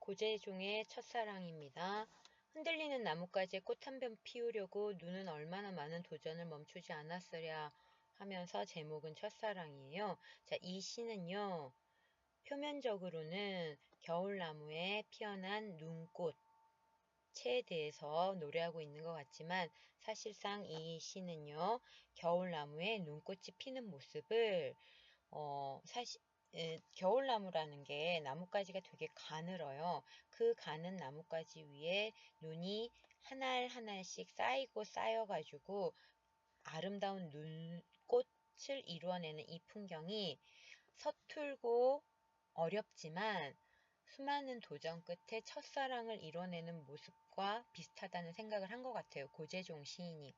고재종의 첫사랑입니다. 흔들리는 나뭇가지에 꽃 한 편 피우려고 눈은 얼마나 많은 도전을 멈추지 않았으랴 하면서 제목은 첫사랑이에요. 자, 이 시는요. 표면적으로는 겨울나무에 피어난 눈꽃에 대해서 노래하고 있는 것 같지만 사실상 이 시는요. 겨울나무에 눈꽃이 피는 모습을 겨울나무라는 게 나뭇가지가 되게 가늘어요. 그 가는 나뭇가지 위에 눈이 한 알 한 알씩 쌓이고 쌓여가지고 아름다운 눈꽃을 이루어내는 이 풍경이 서툴고 어렵지만 수많은 도전 끝에 첫사랑을 이뤄내는 모습과 비슷하다는 생각을 한 것 같아요. 고재종 시인이.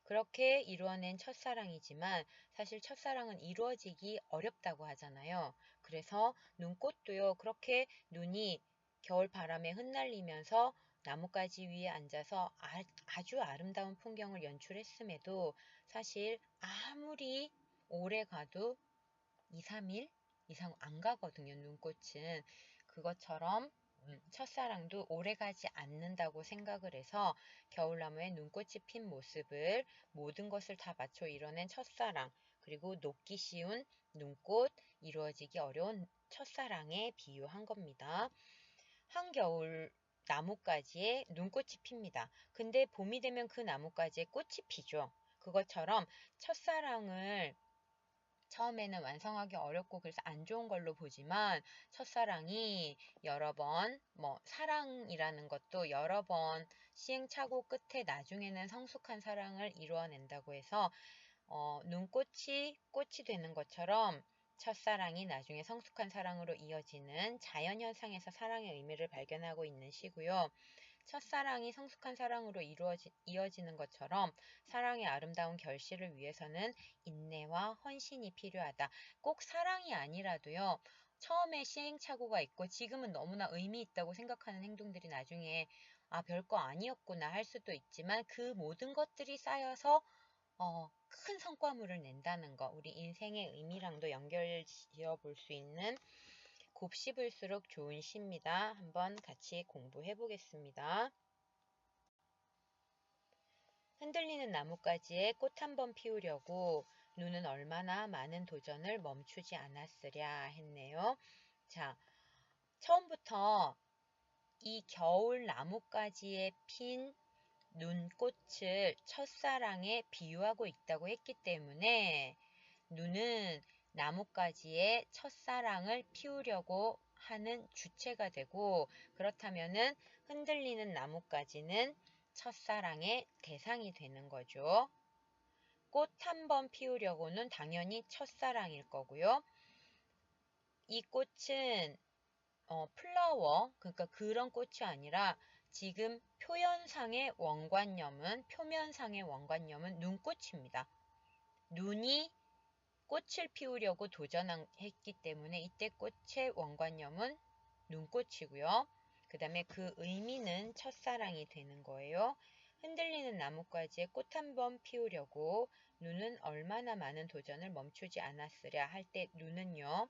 그렇게 이루어낸 첫사랑이지만 사실 첫사랑은 이루어지기 어렵다고 하잖아요. 그래서 눈꽃도요. 그렇게 눈이 겨울 바람에 흩날리면서 나뭇가지 위에 앉아서 아주 아름다운 풍경을 연출했음에도 사실 아무리 오래 가도 2, 3일 이상 안 가거든요. 눈꽃은. 그것처럼 첫사랑도 오래가지 않는다고 생각을 해서 겨울나무에 눈꽃이 핀 모습을 모든 것을 다 맞춰 이뤄낸 첫사랑, 그리고 녹기 쉬운 눈꽃, 이루어지기 어려운 첫사랑에 비유한 겁니다. 한겨울 나뭇가지에 눈꽃이 핍니다. 근데 봄이 되면 그 나뭇가지에 꽃이 피죠. 그것처럼 첫사랑을 처음에는 완성하기 어렵고 그래서 안 좋은 걸로 보지만 첫사랑이 여러 번, 사랑이라는 것도 여러 번 시행착오 끝에 나중에는 성숙한 사랑을 이루어낸다고 해서 눈꽃이 꽃이 되는 것처럼 첫사랑이 나중에 성숙한 사랑으로 이어지는 자연현상에서 사랑의 의미를 발견하고 있는 시고요. 첫사랑이 성숙한 사랑으로 이어지는 것처럼 사랑의 아름다운 결실을 위해서는 인내와 헌신이 필요하다. 꼭 사랑이 아니라도요. 처음에 시행착오가 있고 지금은 너무나 의미 있다고 생각하는 행동들이 나중에 별거 아니었구나 할 수도 있지만 그 모든 것들이 쌓여서 큰 성과물을 낸다는 거, 우리 인생의 의미랑도 연결지어 볼 수 있는 곱씹을수록 좋은 시입니다. 한번 같이 공부해 보겠습니다. 흔들리는 나뭇가지에 꽃 한 번 피우려고 눈은 얼마나 많은 도전을 멈추지 않았으랴 했네요. 자, 처음부터 이 겨울 나뭇가지에 핀 눈꽃을 첫사랑에 비유하고 있다고 했기 때문에 눈은 나뭇가지에 첫사랑을 피우려고 하는 주체가 되고 그렇다면은 흔들리는 나뭇가지는 첫사랑의 대상이 되는 거죠. 꽃 한 번 피우려고는 당연히 첫사랑일 거고요. 이 꽃은 플라워, 그러니까 그런 꽃이 아니라 지금 표면상의 원관념은 눈꽃입니다. 눈이 꽃을 피우려고 도전했기 때문에 이때 꽃의 원관념은 눈꽃이고요. 그 다음에 그 의미는 첫사랑이 되는 거예요. 흔들리는 나뭇가지에 꽃 한 번 피우려고 눈은 얼마나 많은 도전을 멈추지 않았으랴 할 때 눈은요.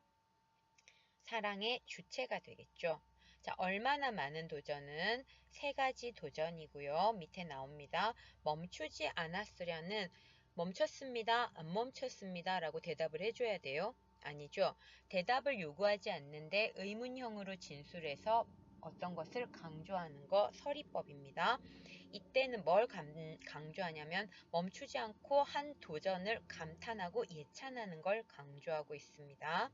사랑의 주체가 되겠죠. 자, 얼마나 많은 도전은 세 가지 도전이고요. 밑에 나옵니다. 멈추지 않았으랴는 멈췄습니다. 안 멈췄습니다. 라고 대답을 해줘야 돼요. 아니죠. 대답을 요구하지 않는데 의문형으로 진술해서 어떤 것을 강조하는 거 서리법입니다. 이때는 뭘 강조하냐면 멈추지 않고 한 도전을 감탄하고 예찬하는 걸 강조하고 있습니다.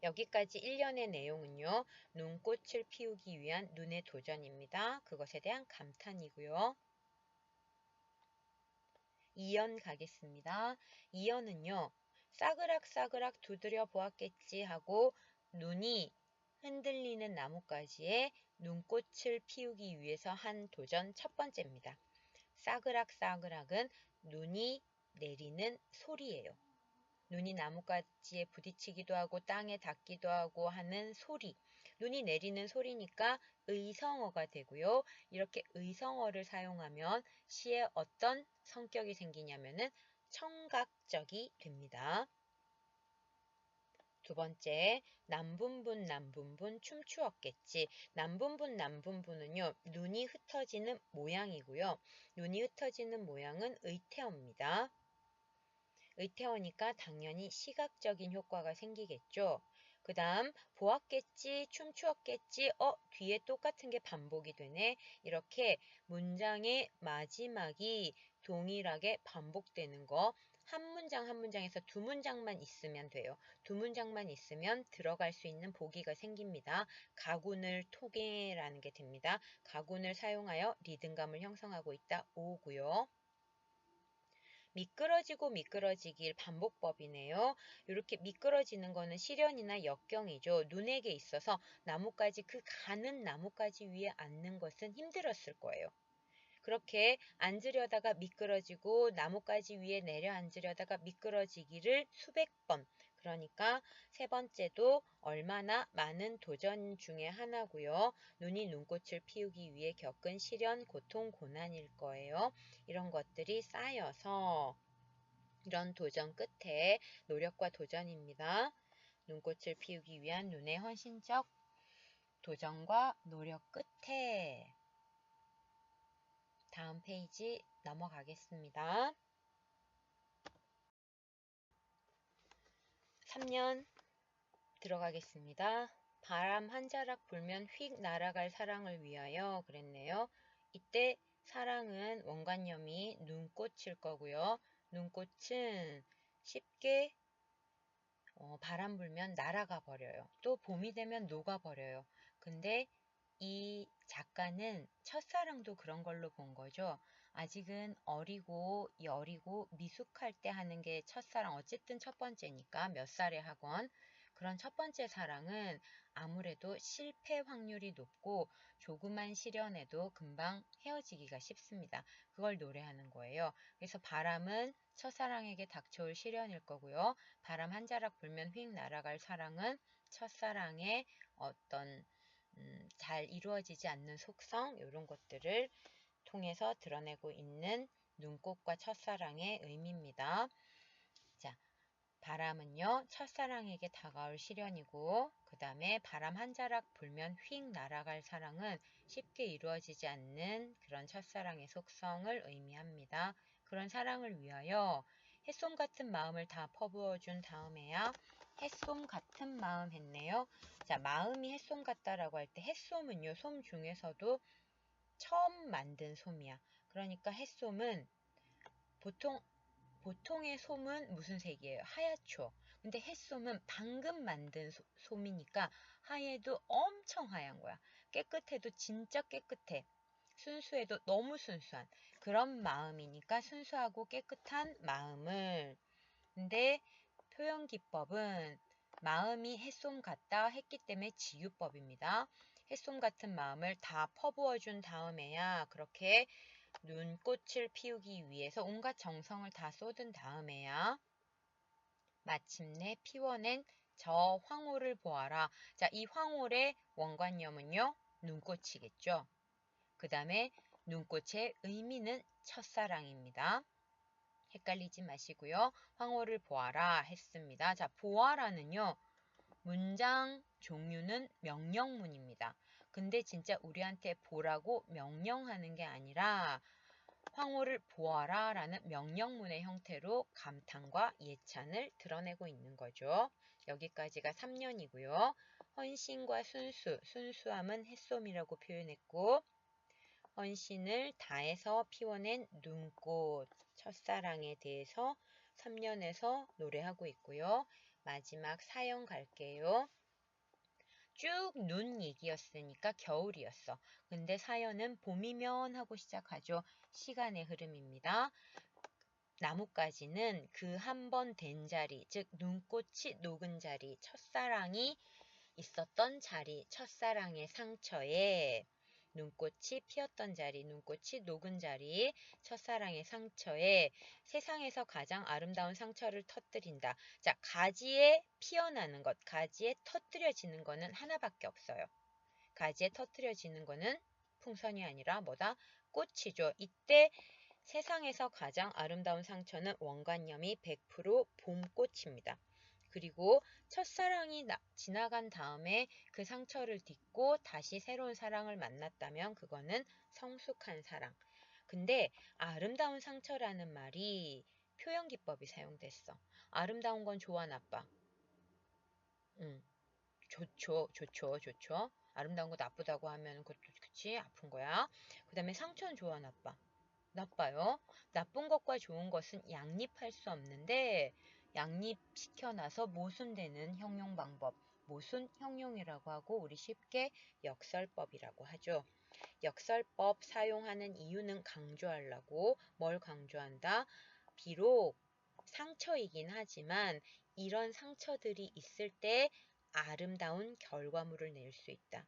여기까지 1년의 내용은요. 눈꽃을 피우기 위한 눈의 도전입니다. 그것에 대한 감탄이고요. 2연 가겠습니다. 2연은요. 싸그락싸그락 두드려 보았겠지 하고 눈이 흔들리는 나뭇가지에 눈꽃을 피우기 위해서 한 도전 첫 번째입니다. 싸그락싸그락은 눈이 내리는 소리예요. 눈이 나뭇가지에 부딪히기도 하고 땅에 닿기도 하고 하는 소리. 눈이 내리는 소리니까 의성어가 되고요. 이렇게 의성어를 사용하면 시에 어떤 성격이 생기냐면은 청각적이 됩니다. 두 번째, 남분분 춤추었겠지. 남분분은요, 눈이 흩어지는 모양이고요. 눈이 흩어지는 모양은 의태어입니다. 의태어니까 당연히 시각적인 효과가 생기겠죠. 그 다음 보았겠지, 춤추었겠지, 뒤에 똑같은 게 반복이 되네. 이렇게 문장의 마지막이 동일하게 반복되는 거. 한 문장 한 문장에서 두 문장만 있으면 돼요. 두 문장만 있으면 들어갈 수 있는 보기가 생깁니다. 가군을 통해라는 게 됩니다. 가군을 사용하여 리듬감을 형성하고 있다. 5고요. 미끄러지고 미끄러지길 반복법이네요. 이렇게 미끄러지는 거는 실연이나 역경이죠. 눈에게 있어서 나뭇가지, 그 가는 나뭇가지 위에 앉는 것은 힘들었을 거예요. 그렇게 앉으려다가 미끄러지고 나뭇가지 위에 내려앉으려다가 미끄러지기를 수백 번. 그러니까 세 번째도 얼마나 많은 도전 중에 하나고요. 눈이 눈꽃을 피우기 위해 겪은 시련, 고통, 고난일 거예요. 이런 것들이 쌓여서 이런 도전 끝에 노력과 도전입니다. 눈꽃을 피우기 위한 눈의 헌신적 도전과 노력 끝에 다음 페이지 넘어가겠습니다. 3년 들어가겠습니다. 바람 한 자락 불면 휙 날아갈 사랑을 위하여 그랬네요. 이때 사랑은 원관념이 눈꽃일 거고요. 눈꽃은 쉽게 바람 불면 날아가 버려요. 또 봄이 되면 녹아 버려요. 근데 이 작가는 첫사랑도 그런 걸로 본 거죠. 아직은 어리고 여리고 미숙할 때 하는 게 첫사랑. 어쨌든 첫 번째니까 몇 살에 하건. 그런 첫 번째 사랑은 아무래도 실패 확률이 높고 조그만 시련에도 금방 헤어지기가 쉽습니다. 그걸 노래하는 거예요. 그래서 바람은 첫사랑에게 닥쳐올 시련일 거고요. 바람 한 자락 불면 휙 날아갈 사랑은 첫사랑의 어떤 잘 이루어지지 않는 속성 이런 것들을 통해서 드러내고 있는 눈꽃과 첫사랑의 의미입니다. 자, 바람은요, 첫사랑에게 다가올 시련이고 그 다음에 바람 한 자락 불면 휙 날아갈 사랑은 쉽게 이루어지지 않는 그런 첫사랑의 속성을 의미합니다. 그런 사랑을 위하여 햇솜 같은 마음을 다 퍼부어준 다음에야 햇솜 같은 마음 했네요. 자, 마음이 햇솜 같다라고 할 때 햇솜은요, 솜 중에서도 처음 만든 솜이야. 그러니까 햇솜은 보통의 솜은 무슨 색이에요? 하얗죠. 근데 햇솜은 방금 만든 솜이니까 하얘도 엄청 하얀 거야. 깨끗해도 진짜 깨끗해. 순수해도 너무 순수한 그런 마음이니까 순수하고 깨끗한 마음을. 근데 표현 기법은 마음이 햇솜 같다 했기 때문에 지유법입니다. 햇솜 같은 마음을 다 퍼부어준 다음에야 그렇게 눈꽃을 피우기 위해서 온갖 정성을 다 쏟은 다음에야 마침내 피워낸 저 황홀을 보아라. 자, 이 황홀의 원관념은요, 눈꽃이겠죠. 그 다음에 눈꽃의 의미는 첫사랑입니다. 헷갈리지 마시고요. 황홀을 보아라 했습니다. 자, 보아라는요, 문장 종류는 명령문입니다. 근데 진짜 우리한테 보라고 명령하는 게 아니라 황홀을 보아라 라는 명령문의 형태로 감탄과 예찬을 드러내고 있는 거죠. 여기까지가 3년이고요. 헌신과 순수함은 햇솜이라고 표현했고 헌신을 다해서 피워낸 눈꽃, 첫사랑에 대해서 3년에서 노래하고 있고요. 마지막 사연 갈게요. 쭉 눈 얘기였으니까 겨울이었어. 근데 사연은 봄이면 하고 시작하죠. 시간의 흐름입니다. 나뭇가지는 그 한 번 된 자리, 즉 눈꽃이 녹은 자리, 첫사랑이 있었던 자리, 첫사랑의 상처에 눈꽃이 피었던 자리, 눈꽃이 녹은 자리, 첫사랑의 상처에 세상에서 가장 아름다운 상처를 터뜨린다. 자, 가지에 피어나는 것, 가지에 터뜨려지는 거는 하나밖에 없어요. 가지에 터뜨려지는 거는 풍선이 아니라 뭐다? 꽃이죠. 이때 세상에서 가장 아름다운 상처는 원관념이 100% 봄꽃입니다. 그리고 첫사랑이 지나간 다음에 그 상처를 딛고 다시 새로운 사랑을 만났다면 그거는 성숙한 사랑. 근데 아름다운 상처라는 말이 표현 기법이 사용됐어. 아름다운 건 좋아, 나빠? 응, 좋죠, 좋죠, 좋죠. 아름다운 거 나쁘다고 하면 그것도 그치? 아픈 거야. 그 다음에 상처는 좋아, 나빠? 나빠요. 나쁜 것과 좋은 것은 양립할 수 없는데 양립시켜놔서 모순되는 형용 방법. 모순 형용이라고 하고 우리 쉽게 역설법이라고 하죠. 역설법 사용하는 이유는 강조하려고. 뭘 강조한다? 비록 상처이긴 하지만 이런 상처들이 있을 때 아름다운 결과물을 낼 수 있다.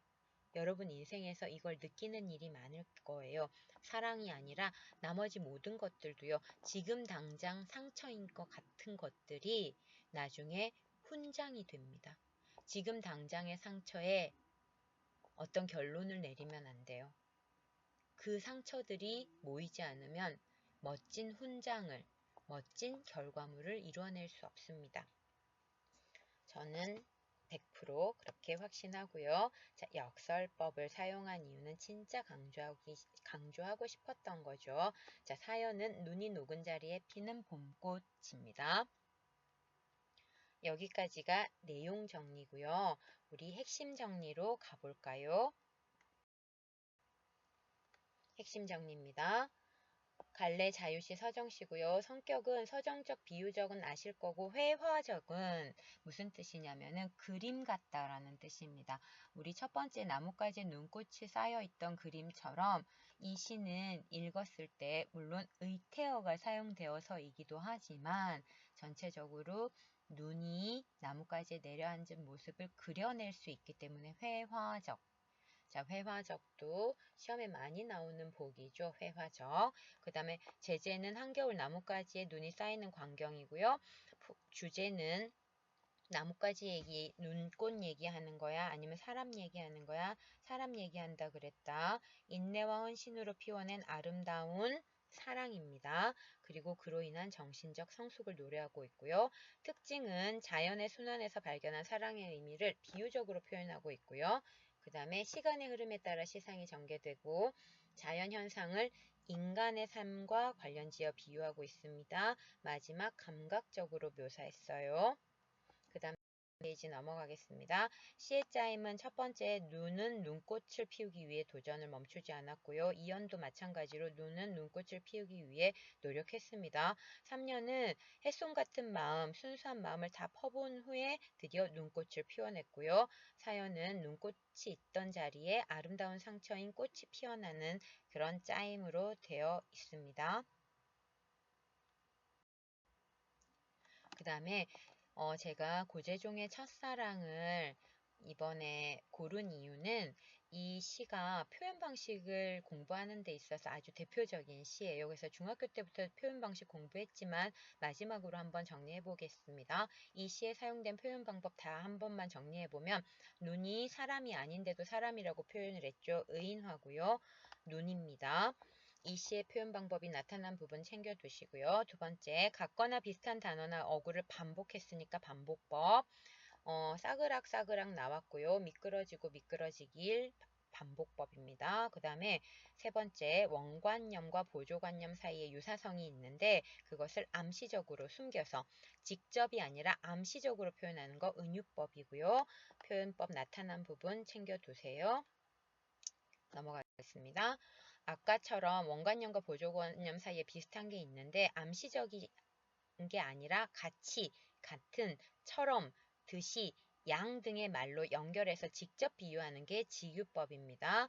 여러분 인생에서 이걸 느끼는 일이 많을 거예요. 사랑이 아니라 나머지 모든 것들도요. 지금 당장 상처인 것 같은 것들이 나중에 훈장이 됩니다. 지금 당장의 상처에 어떤 결론을 내리면 안 돼요. 그 상처들이 모이지 않으면 멋진 훈장을, 멋진 결과물을 이루어낼 수 없습니다. 저는 100% 그렇게 확신하고요. 자, 역설법을 사용한 이유는 진짜 강조하고 싶었던 거죠. 자, 사연은 눈이 녹은 자리에 피는 봄꽃입니다. 여기까지가 내용 정리고요. 우리 핵심 정리로 가볼까요? 핵심 정리입니다. 갈래 자유시 서정시고요. 성격은 서정적, 비유적은 아실 거고 회화적은 무슨 뜻이냐면은 그림 같다라는 뜻입니다. 우리 첫 번째 나뭇가지에 눈꽃이 쌓여있던 그림처럼 이 시는 읽었을 때 물론 의태어가 사용되어서이기도 하지만 전체적으로 눈이 나뭇가지에 내려앉은 모습을 그려낼 수 있기 때문에 회화적. 자, 회화적도 시험에 많이 나오는 보기죠. 회화적. 그 다음에 제재는 한겨울 나뭇가지에 눈이 쌓이는 광경이고요. 주제는 나뭇가지 얘기, 눈꽃 얘기하는 거야? 아니면 사람 얘기하는 거야? 사람 얘기한다 그랬다. 인내와 헌신으로 피워낸 아름다운 사랑입니다. 그리고 그로 인한 정신적 성숙을 노래하고 있고요. 특징은 자연의 순환에서 발견한 사랑의 의미를 비유적으로 표현하고 있고요. 그 다음에 시간의 흐름에 따라 시상이 전개되고 자연 현상을 인간의 삶과 관련지어 비유하고 있습니다. 마지막 감각적으로 묘사했어요. 그 다음 페이지 넘어가겠습니다. 시의 짜임은 첫 번째 눈은 눈꽃을 피우기 위해 도전을 멈추지 않았고요. 이연도 마찬가지로 눈은 눈꽃을 피우기 위해 노력했습니다. 3년은 햇솜 같은 마음, 순수한 마음을 다 퍼본 후에 드디어 눈꽃을 피워냈고요. 사연은 눈꽃이 있던 자리에 아름다운 상처인 꽃이 피어나는 그런 짜임으로 되어 있습니다. 그 다음에 제가 고재종의 첫사랑을 이번에 고른 이유는 이 시가 표현 방식을 공부하는 데 있어서 아주 대표적인 시예요. 그래서 중학교 때부터 표현 방식 공부했지만 마지막으로 한번 정리해 보겠습니다. 이 시에 사용된 표현 방법 다 한 번만 정리해 보면 눈이 사람이 아닌데도 사람이라고 표현을 했죠. 의인화고요. 눈입니다. 이 시의 표현 방법이 나타난 부분 챙겨두시고요. 두 번째, 같거나 비슷한 단어나 어구를 반복했으니까 반복법. 싸그락 나왔고요. 미끄러지고 미끄러지길 반복법입니다. 그 다음에 세 번째, 원관념과 보조관념 사이에 유사성이 있는데 그것을 암시적으로 숨겨서 직접이 아니라 암시적으로 표현하는 거 은유법이고요. 표현법 나타난 부분 챙겨두세요. 넘어가겠습니다. 아까처럼 원관념과 보조관념 사이에 비슷한 게 있는데 암시적인 게 아니라 같이, 같은, 처럼, 듯이, 양 등의 말로 연결해서 직접 비유하는 게 직유법입니다.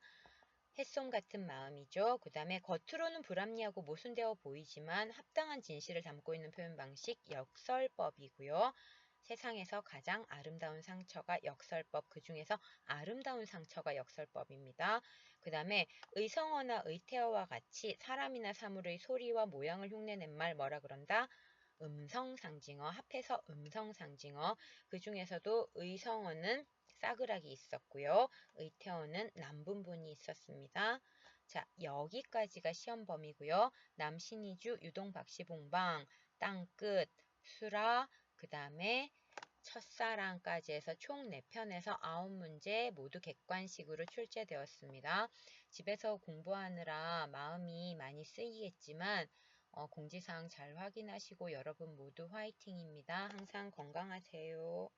햇솜 같은 마음이죠. 그 다음에 겉으로는 불합리하고 모순되어 보이지만 합당한 진실을 담고 있는 표현 방식 역설법이고요. 세상에서 가장 아름다운 상처가 역설법, 그 중에서 아름다운 상처가 역설법입니다. 그 다음에 의성어나 의태어와 같이 사람이나 사물의 소리와 모양을 흉내낸 말 뭐라 그런다? 음성상징어, 합해서 음성상징어. 그 중에서도 의성어는 싸그락이 있었고요. 의태어는 남분분이 있었습니다. 자, 여기까지가 시험 범위고요. 남신이주, 유동, 박시봉방, 땅끝, 수라, 그 다음에 첫사랑까지 해서 총 4편에서 9문제 모두 객관식으로 출제되었습니다. 집에서 공부하느라 마음이 많이 쓰이겠지만 공지사항 잘 확인하시고 여러분 모두 화이팅입니다. 항상 건강하세요.